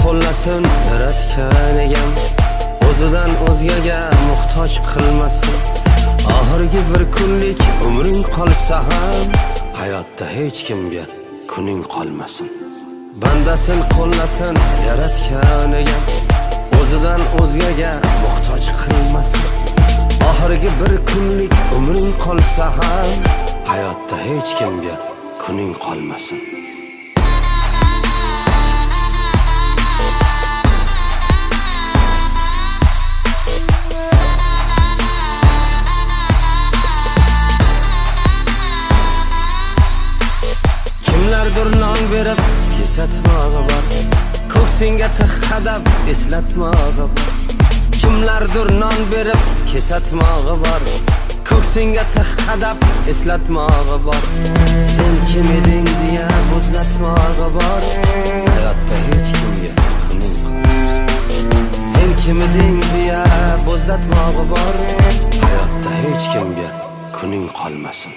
qo'llasin yaratgan egam, o'zidan o'zgaga muhtoj qilmasin. Oxirgi bir kunlik umring qolsa ham, hayotda hech kimga kuning qolmasin. Bandasin qo'llasin yaratgan egam, o'zidan o'zgaga muhtoj qilmasin. Oxirgi bir kunlik umring qolsa ham, hayotda hech kimga kuning qolmasin. Kimlardir non berib kesatmog'i bor, ko'ksingga tig'qadab eslatmog'i bor. Kimlardir non berib kesatmog'i bor, ko'ksingga tig'qadab eslatmog'i bor. Sen kim eding deya bo'zlatmog'i bor, hayotda hech kimga kuning qolmasin. Sen kim eding deya bo'zlatmog'i bor, hayotda hech kimga kuning qolmasin.